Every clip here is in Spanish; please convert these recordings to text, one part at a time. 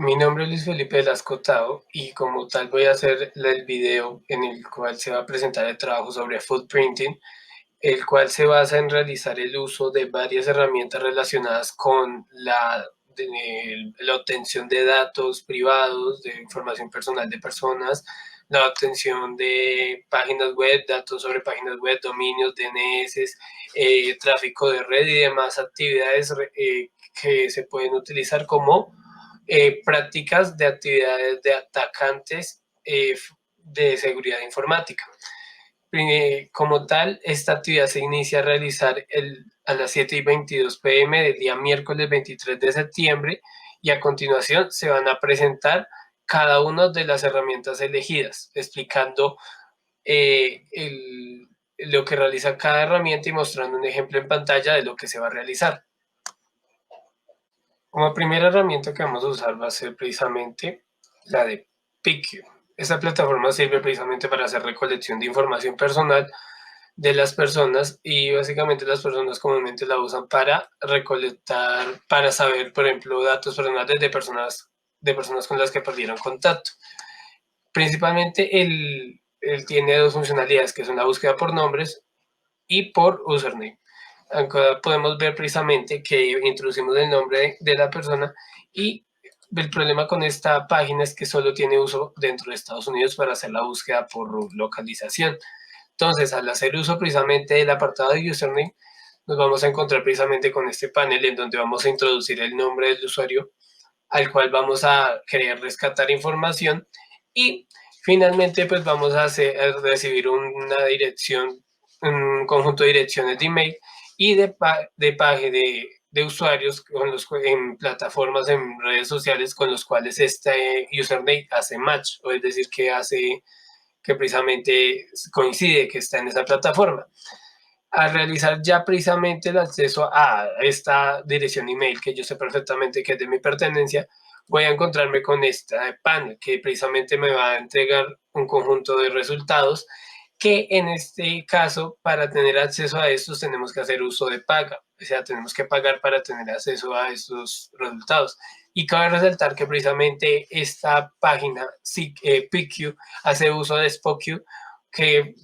Mi nombre es Luis Felipe Velasco Tao y como tal voy a hacer el video en el cual se va a presentar el trabajo sobre footprinting, el cual se basa en realizar el uso de varias herramientas relacionadas con la obtención de datos privados, de información personal de personas, la obtención de páginas web, datos sobre páginas web, dominios, DNS, tráfico de red y demás actividades que se pueden utilizar como prácticas de actividades de atacantes de seguridad informática. Como tal, esta actividad se inicia a realizar a las 7:22 p.m. del día miércoles 23 de septiembre y a continuación se van a presentar cada una de las herramientas elegidas, explicando lo que realiza cada herramienta y mostrando un ejemplo en pantalla de lo que se va a realizar. Como primera herramienta que vamos a usar va a ser precisamente la de PickU. Esta plataforma sirve precisamente para hacer recolección de información personal de las personas y básicamente las personas comúnmente la usan para recolectar, para saber, por ejemplo, datos personales de personas con las que perdieron contacto. Principalmente él tiene dos funcionalidades, que son la búsqueda por nombres y por username. Acá podemos ver precisamente que introducimos el nombre de la persona y el problema con esta página es que solo tiene uso dentro de Estados Unidos para hacer la búsqueda por localización. Entonces, al hacer uso precisamente del apartado de username, nos vamos a encontrar precisamente con este panel en donde vamos a introducir el nombre del usuario al cual vamos a querer rescatar información y finalmente pues vamos a recibir una dirección, un conjunto de direcciones de email y de usuarios en plataformas, en redes sociales con los cuales este username hace match, o es decir, que precisamente coincide que está en esa plataforma. Al realizar ya precisamente el acceso a esta dirección email, que yo sé perfectamente que es de mi pertenencia, voy a encontrarme con esta panel que precisamente me va a entregar un conjunto de resultados que en este caso, para tener acceso a estos, tenemos que hacer uso de paga, o sea, tenemos que pagar para tener acceso a estos resultados. Y cabe resaltar que precisamente esta página, PickU, hace uso de SpockU, que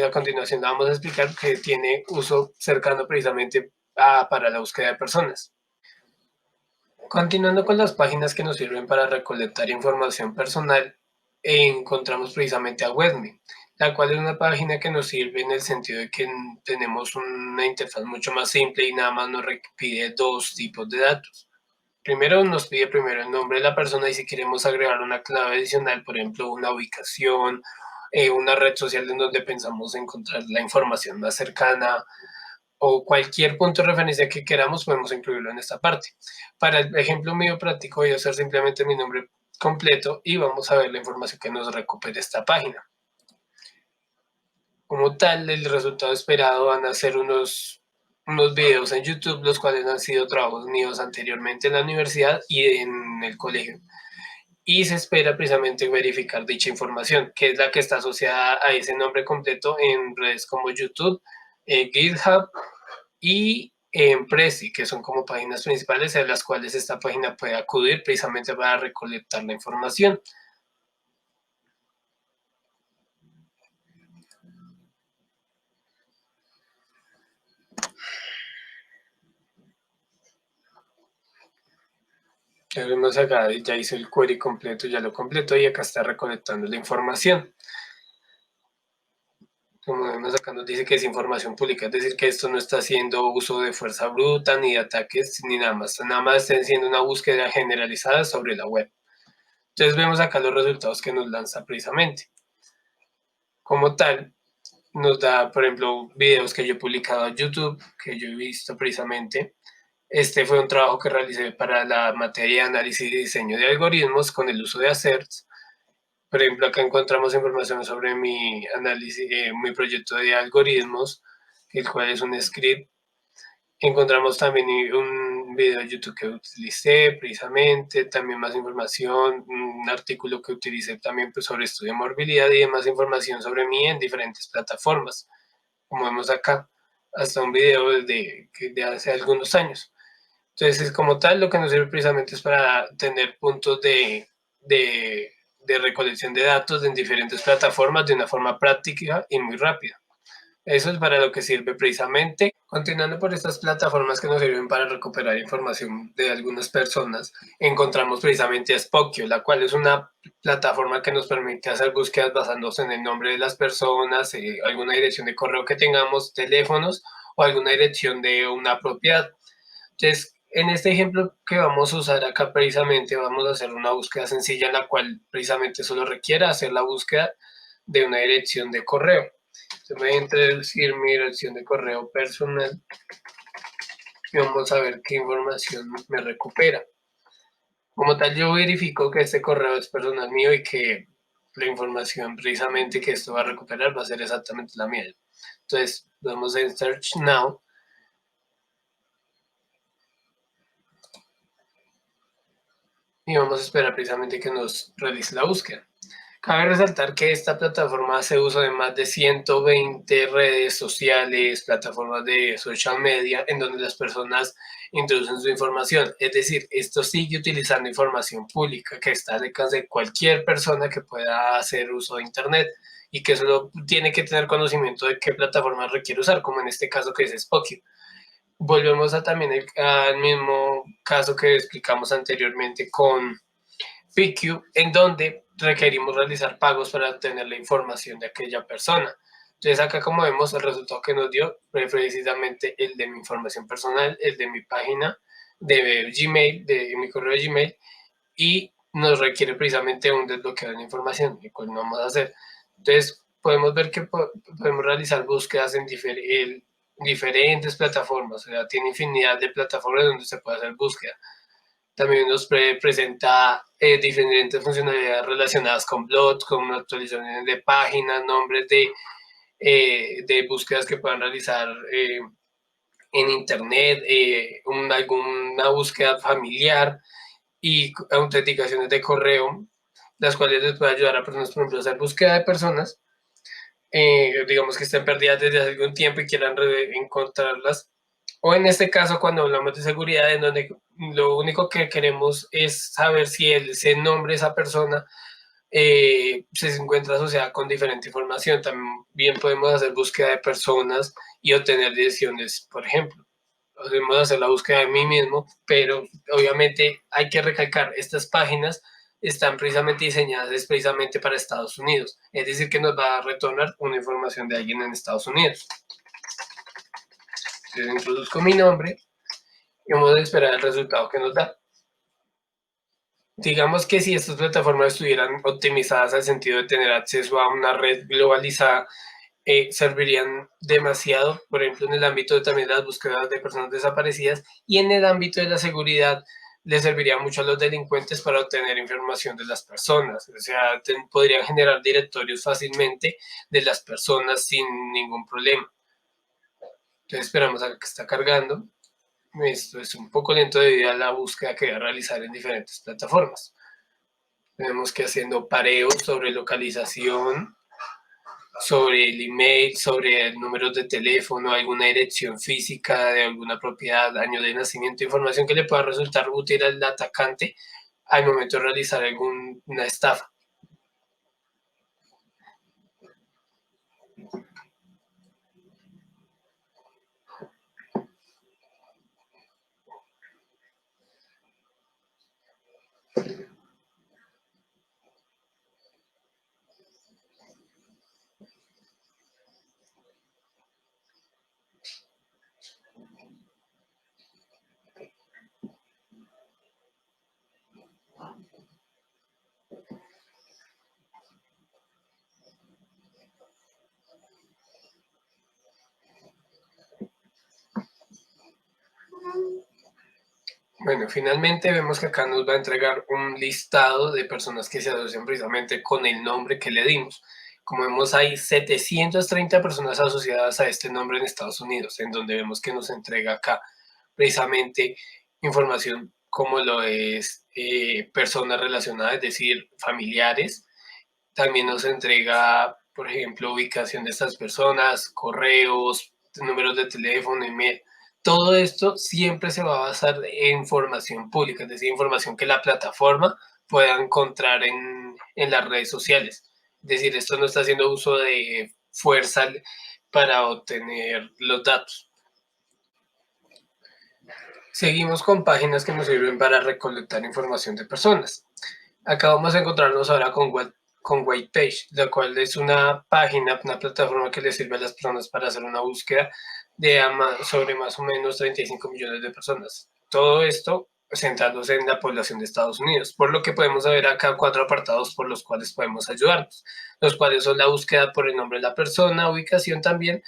a continuación vamos a explicar que tiene uso cercano precisamente para la búsqueda de personas. Continuando con las páginas que nos sirven para recolectar información personal, encontramos precisamente a Webme, la cual es una página que nos sirve en el sentido de que tenemos una interfaz mucho más simple y nada más nos pide dos tipos de datos. Primero nos pide el nombre de la persona y si queremos agregar una clave adicional, por ejemplo, una ubicación, una red social en donde pensamos encontrar la información más cercana o cualquier punto de referencia que queramos, podemos incluirlo en esta parte. Para el ejemplo mío práctico voy a hacer simplemente mi nombre completo y vamos a ver la información que nos recupere esta página. Como tal, el resultado esperado van a ser unos videos en YouTube, los cuales han sido trabajos míos anteriormente en la universidad y en el colegio. Y se espera precisamente verificar dicha información, que es la que está asociada a ese nombre completo en redes como YouTube, GitHub y en Prezi, que son como páginas principales a las cuales esta página puede acudir precisamente para recolectar la información. Ya vemos acá, ya hizo el query completo, ya lo completó y acá está recolectando la información. Como vemos acá nos dice que es información pública, es decir, que esto no está haciendo uso de fuerza bruta, ni de ataques, ni nada más está haciendo una búsqueda generalizada sobre la web. Entonces vemos acá los resultados que nos lanza precisamente. Como tal, nos da, por ejemplo, videos que yo he publicado en YouTube, que yo he visto precisamente. Este fue un trabajo que realicé para la materia de análisis y diseño de algoritmos con el uso de ASERTS. Por ejemplo, acá encontramos información sobre mi análisis, mi proyecto de algoritmos, el cual es un script. Encontramos también un video de YouTube que utilicé precisamente, también más información, un artículo que utilicé también pues, sobre estudio de morbilidad y demás información sobre mí en diferentes plataformas, como vemos acá, hasta un video de hace algunos años. Entonces, como tal, lo que nos sirve precisamente es para tener puntos de recolección de datos en diferentes plataformas de una forma práctica y muy rápida. Eso es para lo que sirve precisamente. Continuando por estas plataformas que nos sirven para recuperar información de algunas personas, encontramos precisamente a Spokio, la cual es una plataforma que nos permite hacer búsquedas basándose en el nombre de las personas, alguna dirección de correo que tengamos, teléfonos o alguna dirección de una propiedad. Entonces, en este ejemplo que vamos a usar acá precisamente, vamos a hacer una búsqueda sencilla en la cual precisamente solo requiere hacer la búsqueda de una dirección de correo. Entonces voy a introducir mi dirección de correo personal y vamos a ver qué información me recupera. Como tal, yo verifico que este correo es personal mío y que la información precisamente que esto va a recuperar va a ser exactamente la mía. Entonces, vamos en Search Now y vamos a esperar precisamente que nos realice la búsqueda. Cabe resaltar que esta plataforma hace uso de más de 120 redes sociales, plataformas de social media, en donde las personas introducen su información. Es decir, esto sigue utilizando información pública que está al alcance de cualquier persona que pueda hacer uso de Internet y que solo tiene que tener conocimiento de qué plataforma requiere usar, como en este caso que es Spotify. Volvemos a también al mismo caso que explicamos anteriormente con PQ, en donde requerimos realizar pagos para obtener la información de aquella persona. Entonces acá como vemos el resultado que nos dio fue precisamente el de mi información personal, el de mi página de Gmail, de mi correo de Gmail, y nos requiere precisamente un desbloqueo de la información, el cual no vamos a hacer. Entonces podemos ver que podemos realizar búsquedas en diferentes plataformas, o sea, tiene infinidad de plataformas donde se puede hacer búsqueda. También nos presenta diferentes funcionalidades relacionadas con blogs, con actualizaciones de páginas, nombres de búsquedas que puedan realizar en Internet, alguna búsqueda familiar y autenticaciones de correo, las cuales les puede ayudar a personas, por ejemplo, a hacer búsqueda de personas, digamos que estén perdidas desde hace algún tiempo y quieran encontrarlas. O en este caso, cuando hablamos de seguridad, en donde lo único que queremos es saber si ese nombre, esa persona, se encuentra asociada con diferente información. También podemos hacer búsqueda de personas y obtener direcciones, por ejemplo. Podemos hacer la búsqueda de mí mismo, pero obviamente hay que recalcar, estas páginas están precisamente diseñadas precisamente para Estados Unidos. Es decir, que nos va a retornar una información de alguien en Estados Unidos. Entonces introduzco mi nombre y vamos a esperar el resultado que nos da. Digamos que si estas plataformas estuvieran optimizadas al sentido de tener acceso a una red globalizada, servirían demasiado, por ejemplo, en el ámbito de también las búsquedas de personas desaparecidas y en el ámbito de la seguridad les serviría mucho a los delincuentes para obtener información de las personas. O sea, podrían generar directorios fácilmente de las personas sin ningún problema. Entonces esperamos a que está cargando. Esto es un poco lento debido a la búsqueda que voy a realizar en diferentes plataformas. Tenemos que haciendo pareos sobre localización, sobre el email, sobre el número de teléfono, alguna dirección física de alguna propiedad, año de nacimiento, información que le pueda resultar útil al atacante al momento de realizar alguna estafa. Bueno, finalmente vemos que acá nos va a entregar un listado de personas que se asocian precisamente con el nombre que le dimos. Como vemos, hay 730 personas asociadas a este nombre en Estados Unidos, en donde vemos que nos entrega acá precisamente información como lo es personas relacionadas, es decir, familiares. También nos entrega, por ejemplo, ubicación de estas personas, correos, números de teléfono, email. Todo esto siempre se va a basar en información pública, es decir, información que la plataforma pueda encontrar en las redes sociales. Es decir, esto no está haciendo uso de fuerza para obtener los datos. Seguimos con páginas que nos sirven para recolectar información de personas. Acá vamos a encontrarnos ahora con Whitepage, la cual es una página, una plataforma que le sirve a las personas para hacer una búsqueda sobre más o menos 35 millones de personas. Todo esto centrándose en la población de Estados Unidos, por lo que podemos ver acá 4 apartados por los cuales podemos ayudarnos, los cuales son la búsqueda por el nombre de la persona, ubicación también,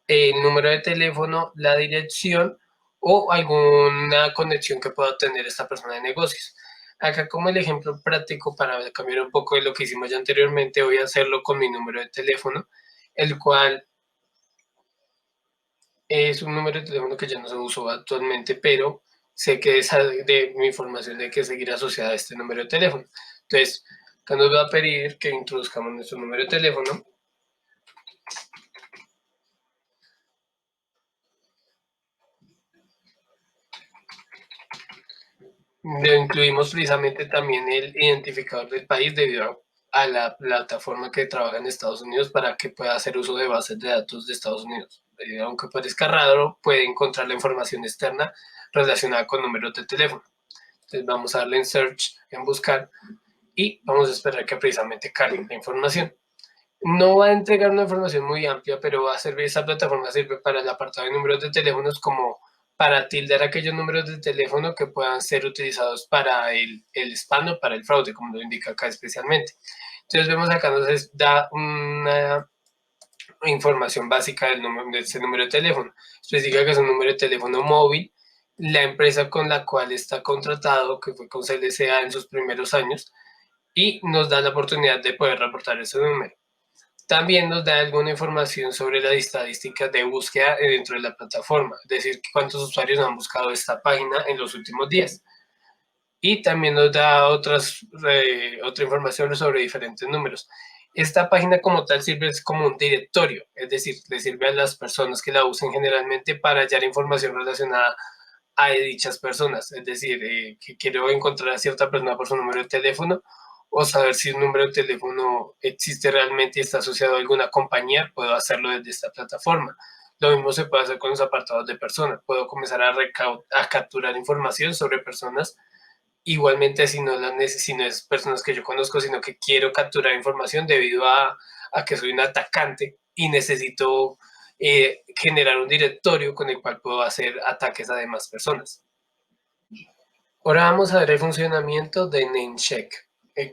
el número de teléfono, la dirección o alguna conexión que pueda tener esta persona de negocios. Acá como el ejemplo práctico para cambiar un poco de lo que hicimos ya anteriormente, voy a hacerlo con mi número de teléfono, el cual es un número de teléfono que ya no se usa actualmente, pero sé que es de mi información de que seguir asociada a este número de teléfono. Entonces, acá nos va a pedir que introduzcamos nuestro número de teléfono. Le incluimos precisamente también el identificador del país debido a la plataforma que trabaja en Estados Unidos para que pueda hacer uso de bases de datos de Estados Unidos. Aunque parezca raro, puede encontrar la información externa relacionada con números de teléfono. Entonces vamos a darle en search, en buscar, y vamos a esperar que precisamente cargue la información. No va a entregar una información muy amplia, pero va a servir, esa plataforma sirve para el apartado de números de teléfonos como para tildar aquellos números de teléfono que puedan ser utilizados para el spam o para el fraude, como lo indica acá especialmente. Entonces vemos acá nos da una información básica de ese número de teléfono. Especifica que es un número de teléfono móvil, la empresa con la cual está contratado, que fue con CLCA en sus primeros años, y nos da la oportunidad de poder reportar ese número. También nos da alguna información sobre las estadísticas de búsqueda dentro de la plataforma, es decir, cuántos usuarios han buscado esta página en los últimos días. Y también nos da otra información sobre diferentes números. Esta página como tal sirve como un directorio, es decir, le sirve a las personas que la usen generalmente para hallar información relacionada a dichas personas, es decir, que quiero encontrar a cierta persona por su número de teléfono o saber si un número de teléfono existe realmente y está asociado a alguna compañía, puedo hacerlo desde esta plataforma. Lo mismo se puede hacer con los apartados de personas. Puedo comenzar a capturar información sobre personas. Igualmente, si no es personas que yo conozco, sino que quiero capturar información debido a que soy un atacante y necesito generar un directorio con el cual puedo hacer ataques a demás personas. Ahora vamos a ver el funcionamiento de Namecheck,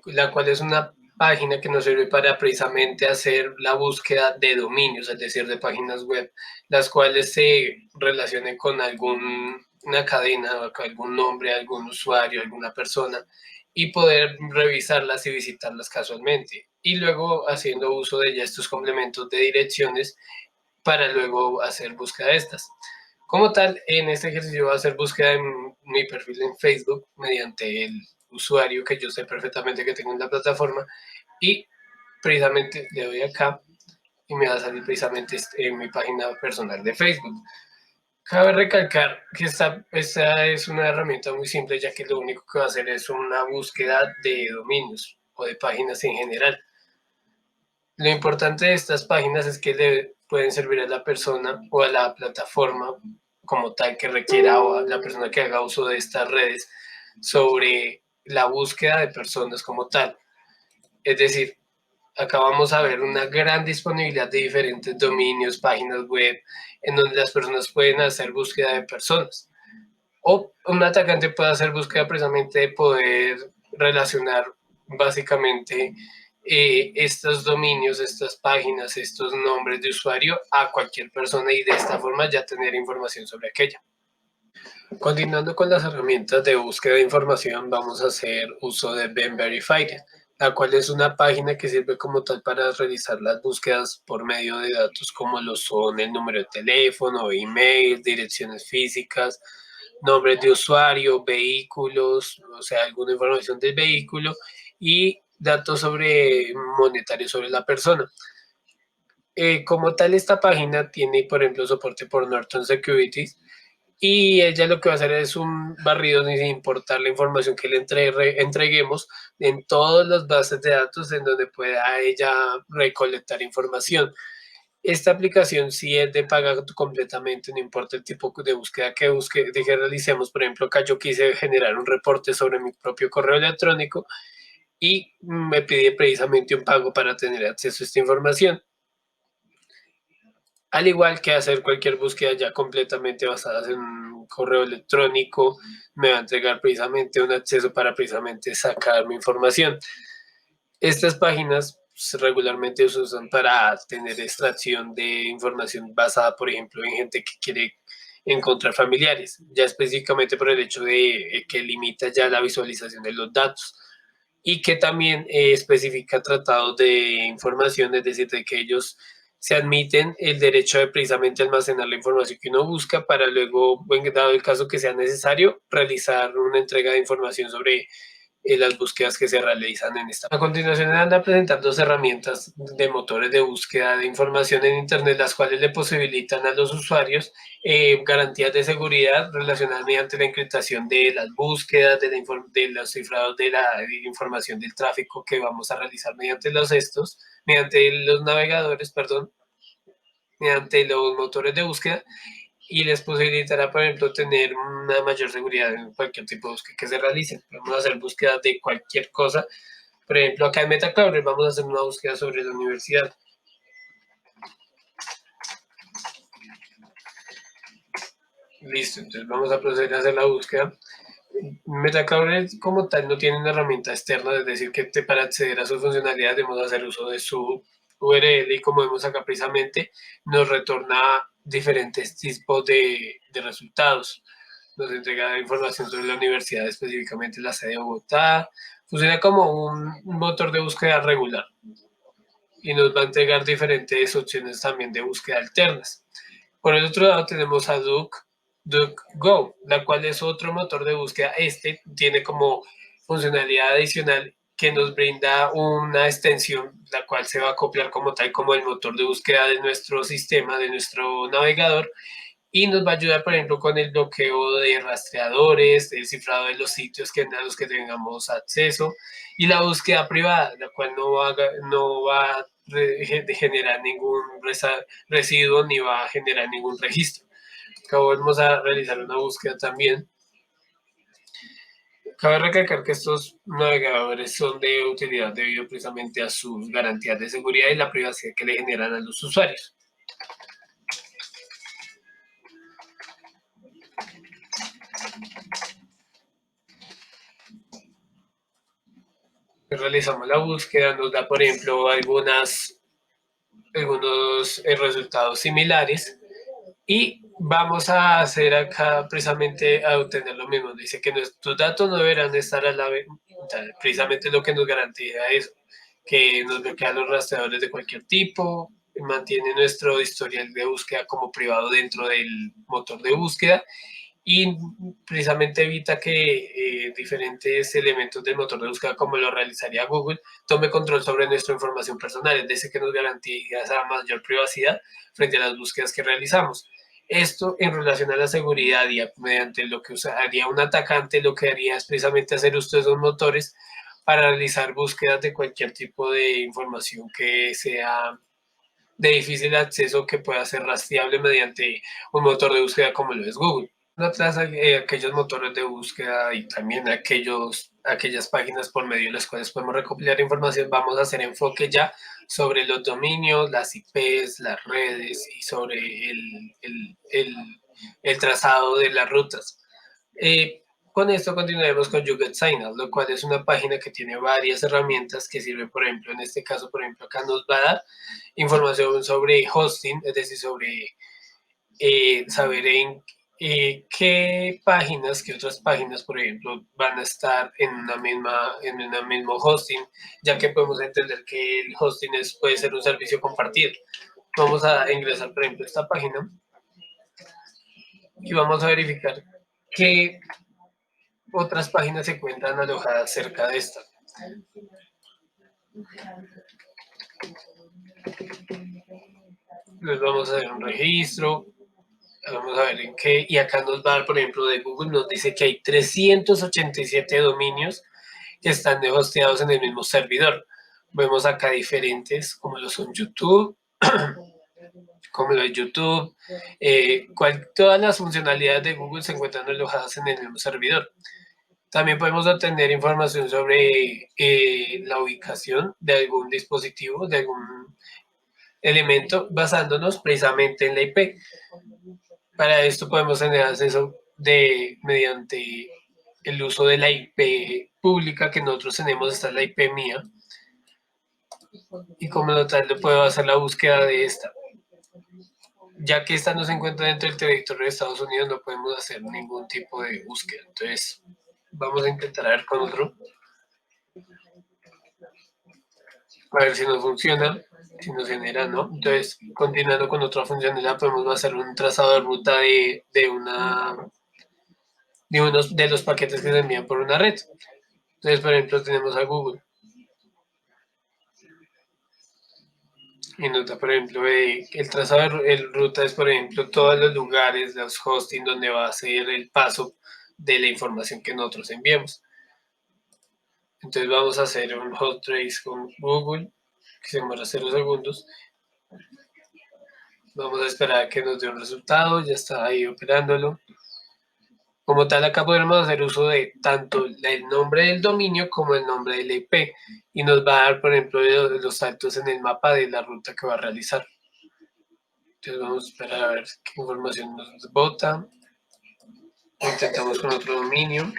la cual es una página que nos sirve para precisamente hacer la búsqueda de dominios, es decir, de páginas web, las cuales se relacionen con alguna cadena, con algún nombre, algún usuario, alguna persona, y poder revisarlas y visitarlas casualmente. Y luego haciendo uso de ya estos complementos de direcciones para luego hacer búsqueda de estas. Como tal, en este ejercicio voy a hacer búsqueda en mi perfil en Facebook mediante el usuario que yo sé perfectamente que tengo en la plataforma y precisamente le doy acá y me va a salir precisamente en mi página personal de Facebook. Cabe recalcar que esta es una herramienta muy simple ya que lo único que va a hacer es una búsqueda de dominios o de páginas en general. Lo importante de estas páginas es que le pueden servir a la persona o a la plataforma como tal que requiera o a la persona que haga uso de estas redes sobre la búsqueda de personas como tal. Es decir, acá vamos a ver una gran disponibilidad de diferentes dominios, páginas web, en donde las personas pueden hacer búsqueda de personas. O un atacante puede hacer búsqueda precisamente de poder relacionar básicamente estos dominios, estas páginas, estos nombres de usuario a cualquier persona y de esta forma ya tener información sobre aquella. Continuando con las herramientas de búsqueda de información, vamos a hacer uso de Ben Verified, la cual es una página que sirve como tal para realizar las búsquedas por medio de datos como lo son el número de teléfono, email, direcciones físicas, nombres de usuario, vehículos, o sea, alguna información del vehículo y datos sobre monetarios sobre la persona. Como tal, esta página tiene, por ejemplo, soporte por Norton Securities, y ella lo que va a hacer es un barrido sin importar la información que le entreguemos en todas las bases de datos en donde pueda ella recolectar información. Esta aplicación sí es de paga completamente, no importa el tipo de búsqueda de que realicemos. Por ejemplo, acá yo quise generar un reporte sobre mi propio correo electrónico y me pide precisamente un pago para tener acceso a esta información. Al igual que hacer cualquier búsqueda ya completamente basada en un correo electrónico, me va a entregar precisamente un acceso para precisamente sacar mi información. Estas páginas regularmente se usan para tener extracción de información basada, por ejemplo, en gente que quiere encontrar familiares, ya específicamente por el hecho de que limita ya la visualización de los datos y que también especifica tratados de información, es decir, de que ellos se admiten el derecho de precisamente almacenar la información que uno busca para luego, dado el caso que sea necesario, realizar una entrega de información sobre las búsquedas que se realizan en esta. A continuación van a presentar dos herramientas de motores de búsqueda de información en Internet, las cuales le posibilitan a los usuarios garantías de seguridad relacionadas mediante la encriptación de las búsquedas, de los cifrados de la información del tráfico que vamos a realizar mediante los navegadores, perdón, mediante los motores de búsqueda y les posibilitará, por ejemplo, tener una mayor seguridad en cualquier tipo de búsqueda que se realice. Podemos hacer búsquedas de cualquier cosa. Por ejemplo, acá en Metacloud vamos a hacer una búsqueda sobre la universidad. Listo, entonces vamos a proceder a hacer la búsqueda. Metacloud como tal no tiene una herramienta externa, es decir, que para acceder a sus funcionalidades debemos hacer uso de su URL y como vemos acá precisamente nos retorna diferentes tipos de resultados. Nos entrega información sobre la universidad, específicamente la sede de Bogotá. Funciona como un motor de búsqueda regular y nos va a entregar diferentes opciones también de búsqueda alternas. Por el otro lado tenemos a DuckDuckGo, la cual es otro motor de búsqueda. Este tiene como funcionalidad adicional que nos brinda una extensión, la cual se va a acoplar como tal como el motor de búsqueda de nuestro sistema, de nuestro navegador, y nos va a ayudar, por ejemplo, con el bloqueo de rastreadores, el cifrado de los sitios a los que tengamos acceso y la búsqueda privada, la cual no va a generar ningún residuo ni va a generar ningún registro. Acá vamos a realizar una búsqueda también. Cabe recalcar que estos navegadores son de utilidad debido precisamente a sus garantías de seguridad y la privacidad que le generan a los usuarios. Realizamos la búsqueda, nos da, por ejemplo, algunos resultados similares y vamos a hacer acá precisamente a obtener lo mismo. Dice que nuestros datos no deberán estar a la vez, precisamente lo que nos garantiza eso, que nos bloquea los rastreadores de cualquier tipo, mantiene nuestro historial de búsqueda como privado dentro del motor de búsqueda y precisamente evita que diferentes elementos del motor de búsqueda, como lo realizaría Google, tome control sobre nuestra información personal, es decir, que nos garantiza esa mayor privacidad frente a las búsquedas que realizamos. Esto en relación a la seguridad y mediante lo que haría un atacante, lo que haría es precisamente hacer uso de esos motores para realizar búsquedas de cualquier tipo de información que sea de difícil acceso, que pueda ser rastreable mediante un motor de búsqueda como lo es Google. Atrás aquellos motores de búsqueda y también aquellas páginas por medio de las cuales podemos recopilar información, vamos a hacer enfoque ya sobre los dominios, las IPs, las redes y sobre el trazado de las rutas. Con esto continuaremos con YouGetSignal, lo cual es una página que tiene varias herramientas que sirven, por ejemplo, en este caso, por ejemplo, acá nos va a dar información sobre hosting, es decir, sobre saber en qué otras páginas, por ejemplo, van a estar en un mismo hosting, ya que podemos entender que el hosting puede ser un servicio compartido. Vamos a ingresar, por ejemplo, a esta página y vamos a verificar qué otras páginas se encuentran alojadas cerca de esta. Les vamos a hacer un registro. Vamos a ver en qué, y acá nos va a dar, por ejemplo, de Google, nos dice que hay 387 dominios que están hosteados en el mismo servidor. Vemos acá diferentes, como lo son YouTube, como lo de YouTube, todas las funcionalidades de Google se encuentran alojadas en el mismo servidor. También podemos obtener información sobre la ubicación de algún dispositivo, de algún elemento, basándonos precisamente en la IP. Para esto podemos tener acceso mediante el uso de la IP pública que nosotros tenemos, esta es la IP mía, y como tal le puedo hacer la búsqueda de esta. Ya que esta no se encuentra dentro del territorio de Estados Unidos, no podemos hacer ningún tipo de búsqueda. Entonces, vamos a intentar a ver con otro. A ver si nos funciona, si nos genera, ¿no? Entonces, continuando con otra funcionalidad, podemos hacer un trazado de ruta de unos de los paquetes que se envían por una red. Entonces, por ejemplo, tenemos a Google. Y nos da, por ejemplo, el trazado de ruta es, por ejemplo, todos los lugares, los hosting donde va a ser el paso de la información que nosotros enviamos. Entonces vamos a hacer un hot trace con Google, que se demora 0 segundos. Vamos a esperar a que nos dé un resultado, ya está ahí operándolo. Como tal, acá podemos hacer uso de tanto el nombre del dominio como el nombre de la IP y nos va a dar, por ejemplo, los saltos en el mapa de la ruta que va a realizar. Entonces vamos a esperar a ver qué información nos bota. Intentamos con otro dominio.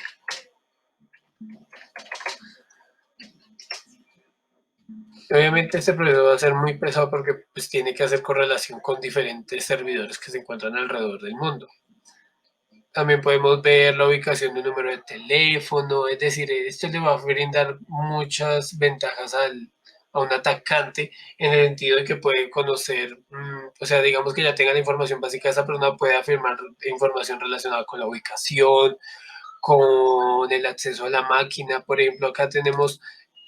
Obviamente este proceso va a ser muy pesado porque pues, tiene que hacer correlación con diferentes servidores que se encuentran alrededor del mundo. También podemos ver la ubicación de un número de teléfono, es decir, esto le va a brindar muchas ventajas a un atacante en el sentido de que puede conocer, o sea, digamos que ya tenga la información básica de esa persona, puede afirmar información relacionada con la ubicación, con el acceso a la máquina. Por ejemplo, acá tenemos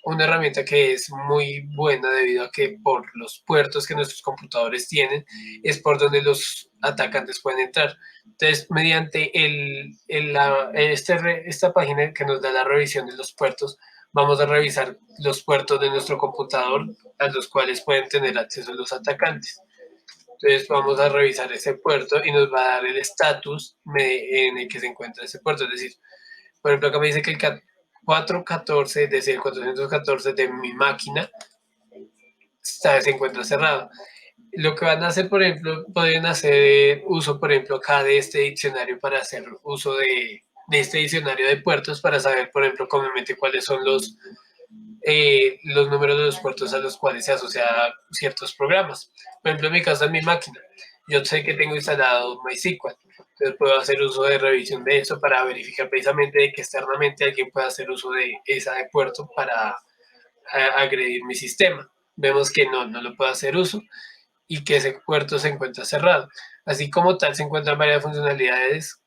una herramienta que es muy buena debido a que por los puertos que nuestros computadores tienen es por donde los atacantes pueden entrar. Entonces, mediante esta página que nos da la revisión de los puertos, vamos a revisar los puertos de nuestro computador a los cuales pueden tener acceso los atacantes. Entonces vamos a revisar ese puerto y nos va a dar el estatus en el que se encuentra ese puerto. Es decir, por ejemplo, acá me dice que el 414, es decir, el 414 de mi máquina, se encuentra cerrado. Lo que van a hacer, por ejemplo, pueden hacer uso, por ejemplo, acá de este diccionario para hacer uso de este diccionario de puertos para saber, por ejemplo, comúnmente cuáles son los números de los puertos a los cuales se asocia ciertos programas. Por ejemplo, en mi caso, en mi máquina, yo sé que tengo instalado MySQL, entonces puedo hacer uso de revisión de eso para verificar precisamente de que externamente alguien pueda hacer uso de esa de puerto para agredir mi sistema. Vemos que no lo puedo hacer uso y que ese puerto se encuentra cerrado. Así como tal, se encuentran varias funcionalidades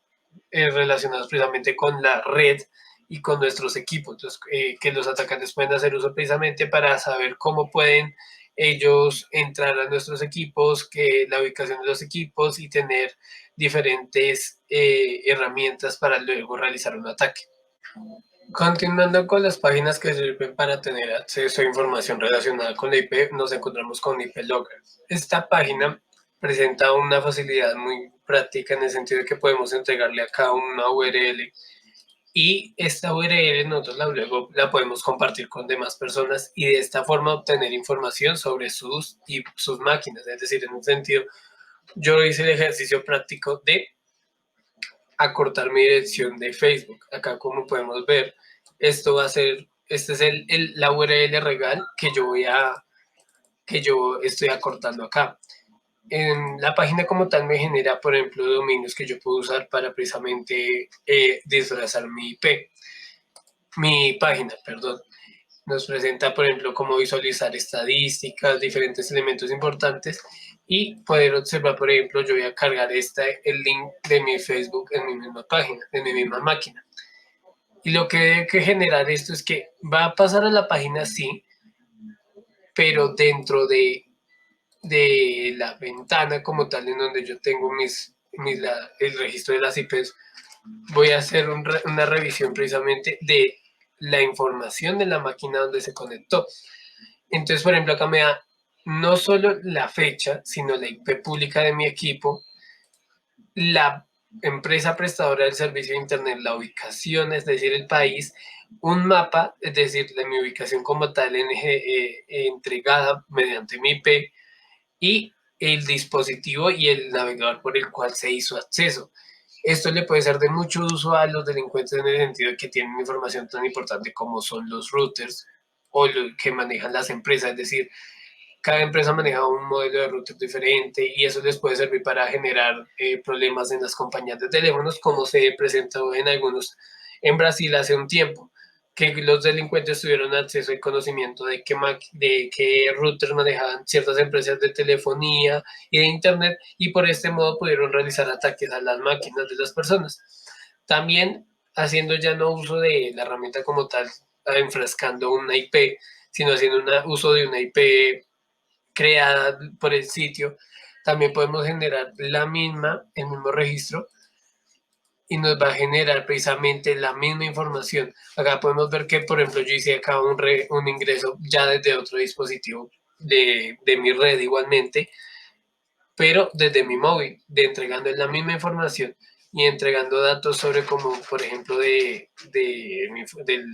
relacionadas precisamente con la red y con nuestros equipos, entonces, que los atacantes pueden hacer uso precisamente para saber cómo pueden ellos entrar a nuestros equipos, que la ubicación de los equipos y tener diferentes herramientas para luego realizar un ataque. Continuando con las páginas que sirven para tener acceso a información relacionada con la IP, nos encontramos con IP Logger. Esta página presenta una facilidad muy práctica en el sentido de que podemos entregarle acá una URL y esta URL nosotros luego la podemos compartir con demás personas y de esta forma obtener información sobre sus máquinas. Es decir, en un sentido, yo hice el ejercicio práctico de acortar mi dirección de Facebook. Acá como podemos ver, esto va a ser, este es la URL regal que yo estoy acortando acá. En la página como tal me genera, por ejemplo, dominios que yo puedo usar para precisamente disfrazar mi página, perdón. Nos presenta, por ejemplo, cómo visualizar estadísticas, diferentes elementos importantes y poder observar, por ejemplo, yo voy a cargar el link de mi Facebook en mi misma página, en mi misma máquina. Y lo que debe que generar esto es que va a pasar a la página sí, pero dentro de la ventana como tal en donde yo tengo el registro de las IPs, voy a hacer una revisión precisamente de la información de la máquina donde se conectó. Entonces, por ejemplo, acá me da no solo la fecha, sino la IP pública de mi equipo, la empresa prestadora del servicio de Internet, la ubicación, es decir, el país, un mapa, es decir, de mi ubicación como tal entregada mediante mi IP, y el dispositivo y el navegador por el cual se hizo acceso. Esto le puede ser de mucho uso a los delincuentes en el sentido de que tienen información tan importante como son los routers o lo que manejan las empresas, es decir, cada empresa maneja un modelo de router diferente y eso les puede servir para generar problemas en las compañías de teléfonos, como se presentó en algunos en Brasil hace un tiempo, que los delincuentes tuvieron acceso al conocimiento de qué routers manejaban ciertas empresas de telefonía y de internet, y por este modo pudieron realizar ataques a las máquinas de las personas. También haciendo ya no uso de la herramienta como tal, enfrascando una IP, sino haciendo uso de una IP creada por el sitio, también podemos generar el mismo registro, y nos va a generar precisamente la misma información. Acá podemos ver que, por ejemplo, yo hice acá un ingreso ya desde otro dispositivo de mi red igualmente, pero desde mi móvil, entregando la misma información y entregando datos sobre como, por ejemplo, de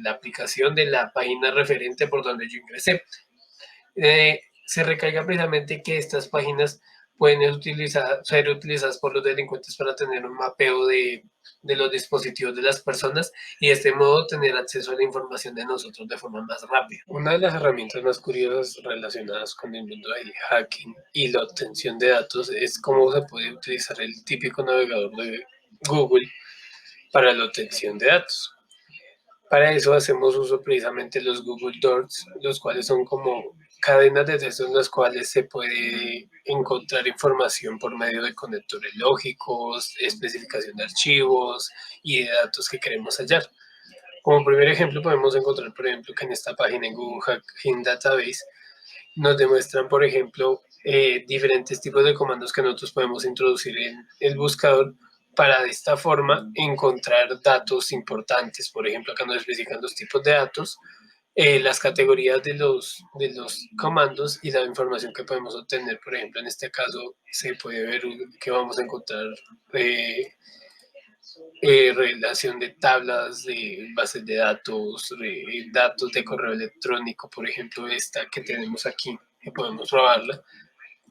la aplicación de la página referente por donde yo ingresé. Se recaiga precisamente que estas páginas pueden ser utilizadas por los delincuentes para tener un mapeo de los dispositivos de las personas y de este modo tener acceso a la información de nosotros de forma más rápida. Una de las herramientas más curiosas relacionadas con el mundo del hacking y la obtención de datos es cómo se puede utilizar el típico navegador de Google para la obtención de datos. Para eso hacemos uso precisamente de los Google Docs, los cuales son como cadenas de texto en las cuales se puede encontrar información por medio de conectores lógicos, especificación de archivos y de datos que queremos hallar. Como primer ejemplo podemos encontrar, por ejemplo, que en esta página en Google Hacking Database nos demuestran, por ejemplo, diferentes tipos de comandos que nosotros podemos introducir en el buscador para de esta forma encontrar datos importantes. Por ejemplo, acá nos especifican los tipos de datos, las categorías de los comandos y la información que podemos obtener. Por ejemplo, en este caso se puede ver que vamos a encontrar relación de tablas, de bases de datos, datos de correo electrónico, por ejemplo, esta que tenemos aquí, que podemos probarla.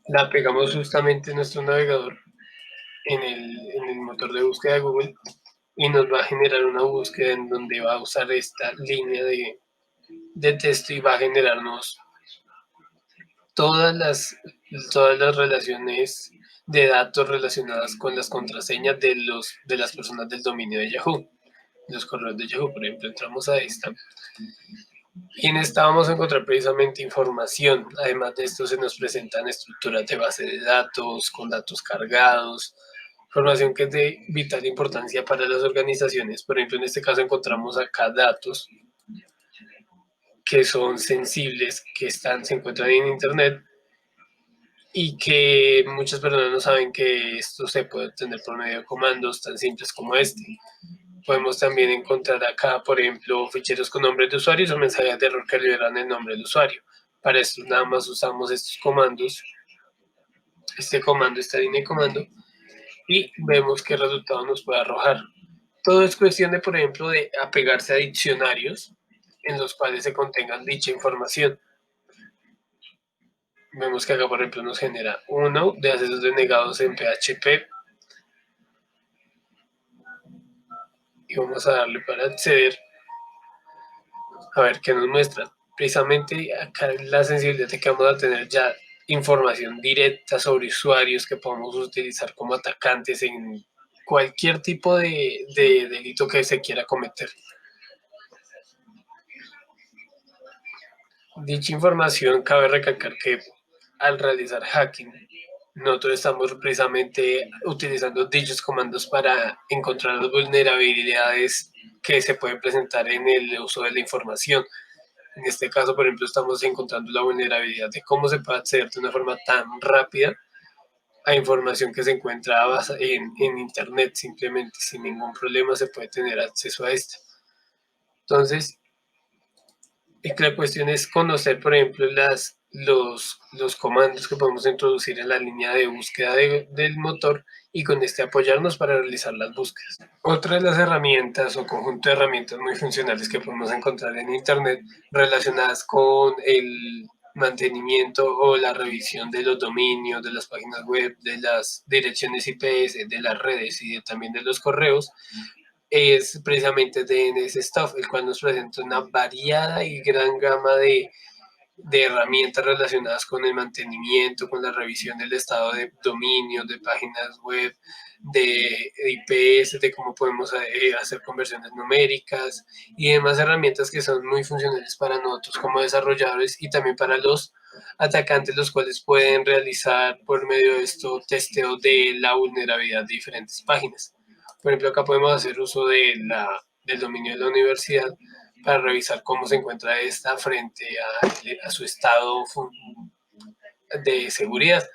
La pegamos justamente en nuestro navegador, en el motor de búsqueda de Google, y nos va a generar una búsqueda en donde va a usar esta línea de texto y va a generarnos todas las, todas las relaciones de datos relacionadas con las contraseñas de las personas del dominio de Yahoo. Los correos de Yahoo, por ejemplo, entramos a esta y en esta vamos a encontrar precisamente información. Además de esto se nos presentan estructuras de base de datos, con datos cargados, información que es de vital importancia para las organizaciones. Por ejemplo, en este caso encontramos acá datos que son sensibles, que se encuentran en Internet y que muchas personas no saben que esto se puede obtener por medio de comandos tan simples como este. Podemos también encontrar acá, por ejemplo, ficheros con nombres de usuarios o mensajes de error que liberan el nombre del usuario. Para esto nada más usamos estos comandos, este comando, esta línea de comando, y vemos qué resultado nos puede arrojar. Todo es cuestión de, por ejemplo, de apegarse a diccionarios en los cuales se contengan dicha información. Vemos que acá, por ejemplo, nos genera uno de accesos denegados en PHP. Y vamos a darle para acceder. A ver qué nos muestra. Precisamente acá la sensibilidad de que vamos a tener ya información directa sobre usuarios que podemos utilizar como atacantes en cualquier tipo de delito que se quiera cometer. Dicha información cabe recalcar que al realizar hacking, nosotros estamos precisamente utilizando dichos comandos para encontrar las vulnerabilidades que se pueden presentar en el uso de la información. En este caso, por ejemplo, estamos encontrando la vulnerabilidad de cómo se puede acceder de una forma tan rápida a información que se encuentra en Internet, simplemente sin ningún problema se puede tener acceso a esta. Entonces, la cuestión es conocer, por ejemplo, los comandos que podemos introducir en la línea de búsqueda del motor y con este apoyarnos para realizar las búsquedas. Otra de las herramientas o conjunto de herramientas muy funcionales que podemos encontrar en Internet relacionadas con el mantenimiento o la revisión de los dominios, de las páginas web, de las direcciones IPS, de las redes y también de los correos, es precisamente DNS Stuff, el cual nos presenta una variada y gran gama de herramientas relacionadas con el mantenimiento, con la revisión del estado de dominios, de páginas web, de IPS, de cómo podemos hacer conversiones numéricas y demás herramientas que son muy funcionales para nosotros como desarrolladores y también para los atacantes, los cuales pueden realizar por medio de esto testeo de la vulnerabilidad de diferentes páginas. Por ejemplo, acá podemos hacer uso del dominio de la universidad para revisar cómo se encuentra esta frente a su estado de seguridad.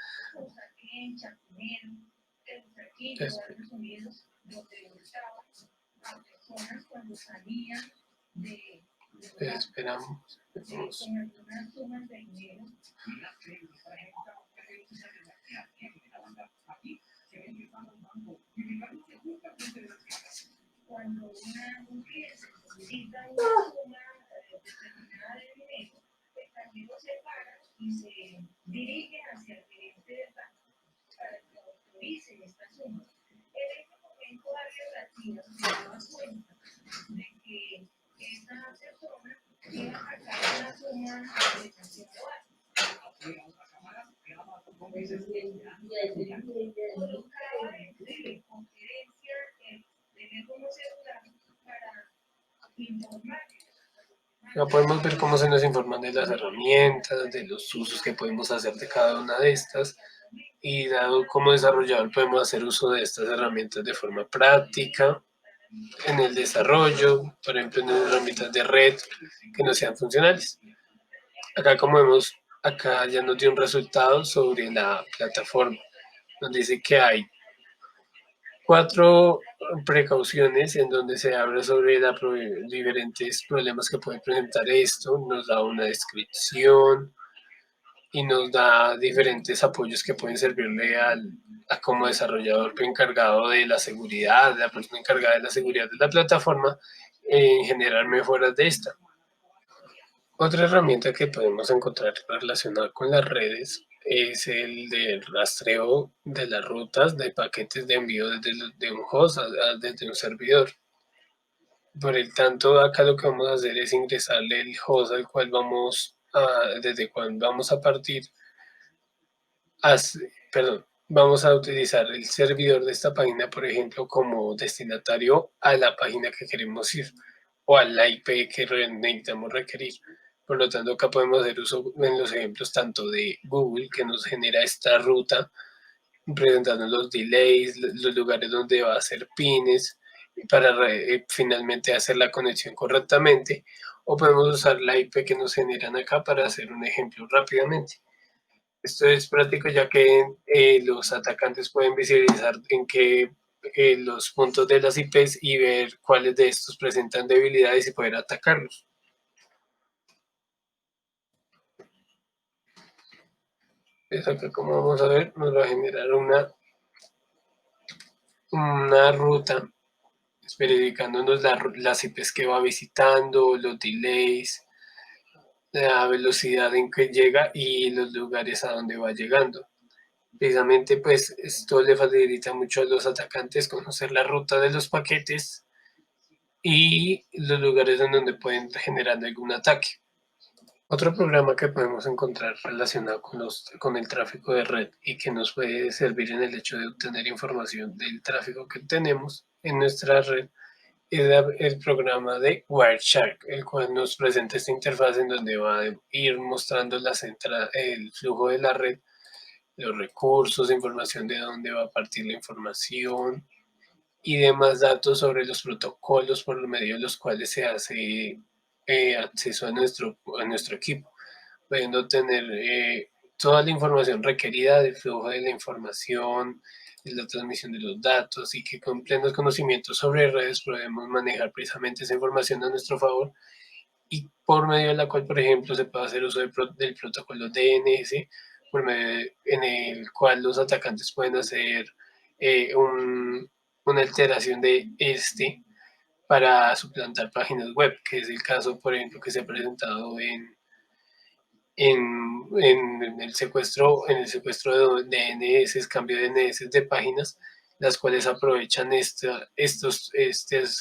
Esperamos. Cuando un cliente solicita una suma determinada de dinero, el cajero se para y se dirige hacia el gerente del banco para que autorice esta suma. En este momento alguien latino se daba cuenta de que esta persona iba a sacar una suma demasiado alta. Colocaba en conferencia el teléfono celular para informar. Ya podemos ver cómo se nos informan de las herramientas, de los usos que podemos hacer de cada una de estas y dado como desarrollador podemos hacer uso de estas herramientas de forma práctica en el desarrollo, por ejemplo en las herramientas de red que no sean funcionales. Acá como vemos, acá ya nos dio un resultado sobre la plataforma. Nos dice que hay 4 precauciones en donde se habla sobre diferentes problemas que puede presentar esto, nos da una descripción y nos da diferentes apoyos que pueden servirle a como desarrollador encargado de la seguridad, la persona encargada de la seguridad de la plataforma, en generar mejoras de esta. Otra herramienta que podemos encontrar relacionada con las redes es el de rastreo de las rutas de paquetes de envío desde un host desde un servidor. Por el tanto, acá lo que vamos a hacer es ingresarle el host al cual desde cual vamos a partir, vamos a utilizar el servidor de esta página, por ejemplo, como destinatario a la página que queremos ir o al IP que necesitamos requerir. Por lo tanto, acá podemos hacer uso en los ejemplos tanto de Google, que nos genera esta ruta, presentando los delays, los lugares donde va a hacer pines, para finalmente hacer la conexión correctamente, o podemos usar la IP que nos generan acá para hacer un ejemplo rápidamente. Esto es práctico ya que los atacantes pueden visibilizar en qué los puntos de las IPs y ver cuáles de estos presentan debilidades y poder atacarlos. Pues acá como vamos a ver nos va a generar una ruta verificándonos las IPs que va visitando, los delays, la velocidad en que llega y los lugares a donde va llegando. Precisamente pues esto le facilita mucho a los atacantes conocer la ruta de los paquetes y los lugares en donde pueden generar algún ataque. Otro programa que podemos encontrar relacionado con el tráfico de red y que nos puede servir en el hecho de obtener información del tráfico que tenemos en nuestra red es el programa de Wireshark, el cual nos presenta esta interfaz en donde va a ir mostrando el flujo de la red, los recursos, información de dónde va a partir la información y demás datos sobre los protocolos por medio de los cuales se hace acceso a nuestro equipo, pudiendo tener toda la información requerida del flujo de la información, de la transmisión de los datos y que con plenos conocimientos sobre redes podemos manejar precisamente esa información a nuestro favor y por medio de la cual, por ejemplo, se puede hacer uso del protocolo DNS, por medio en el cual los atacantes pueden hacer una alteración de este para suplantar páginas web, que es el caso, por ejemplo, que se ha presentado en el secuestro de DNS, cambio de DNS de páginas, las cuales aprovechan estos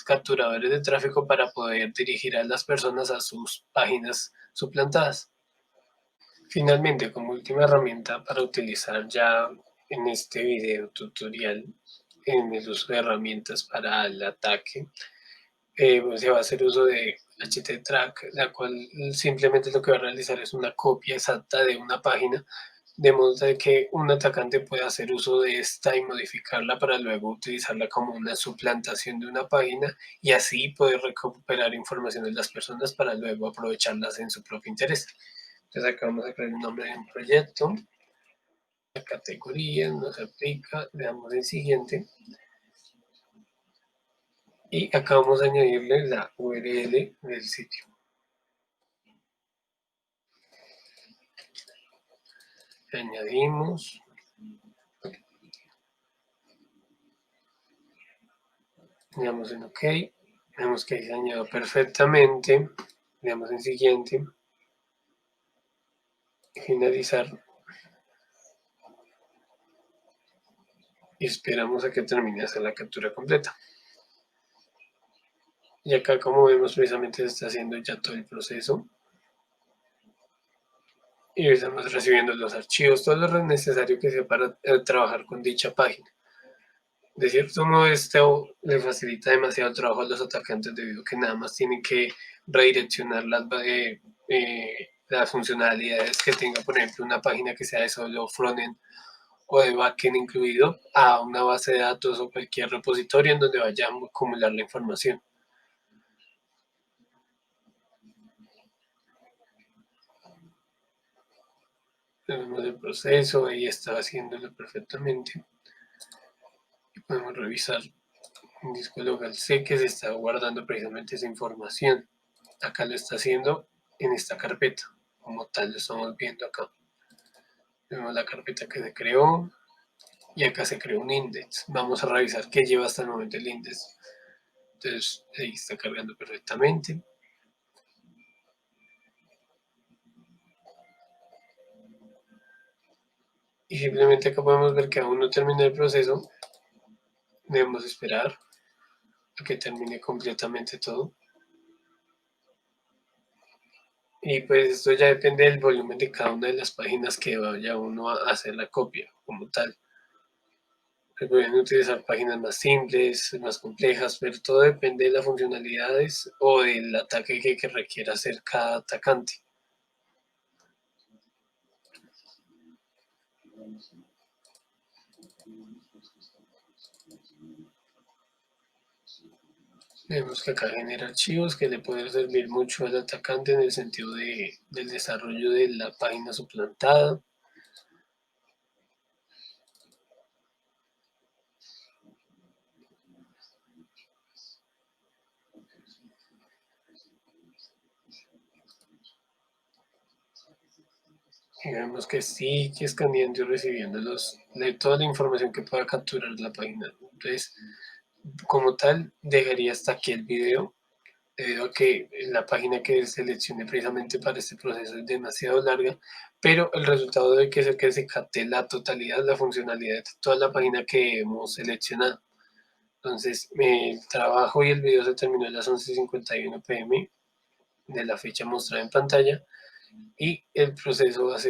capturadores de tráfico para poder dirigir a las personas a sus páginas suplantadas. Finalmente, como última herramienta para utilizar ya en este video tutorial en el uso de herramientas para el ataque, se va a hacer uso de HT-Track, la cual simplemente lo que va a realizar es una copia exacta de una página, de modo de que un atacante pueda hacer uso de esta y modificarla para luego utilizarla como una suplantación de una página y así poder recuperar información de las personas para luego aprovecharlas en su propio interés. Entonces acá vamos a crear el nombre de un proyecto, la categoría nos aplica, le damos en siguiente y acá vamos a añadirle la URL del sitio. Añadimos, le damos en OK, vemos que ahí se añadió perfectamente, le damos en siguiente, finalizar y esperamos a que termine de hacer la captura completa. Y acá, como vemos, precisamente se está haciendo ya todo el proceso y estamos recibiendo los archivos, todo lo necesario que sea para trabajar con dicha página. De cierto modo, esto le facilita demasiado el trabajo a los atacantes debido a que nada más tienen que redireccionar las funcionalidades que tenga, por ejemplo, una página que sea de solo frontend o de backend incluido a una base de datos o cualquier repositorio en donde vaya a acumular la información. Vemos el proceso, ahí está haciéndolo perfectamente. Y podemos revisar en disco local C que se está guardando precisamente esa información. Acá lo está haciendo en esta carpeta, como tal lo estamos viendo acá. Vemos la carpeta que se creó y acá se creó un index. Vamos a revisar qué lleva hasta el momento el index. Entonces ahí está cargando perfectamente. Y simplemente acá podemos ver que aún no termina el proceso. Debemos esperar a que termine completamente todo. Y pues esto ya depende del volumen de cada una de las páginas que vaya uno a hacer la copia como tal. Se pueden utilizar páginas más simples, más complejas, pero todo depende de las funcionalidades o del ataque que requiera hacer cada atacante. Vemos que acá genera archivos que le pueden servir mucho al atacante en el sentido del desarrollo de la página suplantada. Y vemos que sí, que escaneando y recibiendo toda la información que pueda capturar la página. Entonces, como tal, dejaría hasta aquí el video, debido a que la página que seleccioné precisamente para este proceso es demasiado larga, pero el resultado de que es que se capte la totalidad, la funcionalidad de toda la página que hemos seleccionado. Entonces, el trabajo y el video se terminó a las 11:51 p.m. de la fecha mostrada en pantalla y el proceso va a ser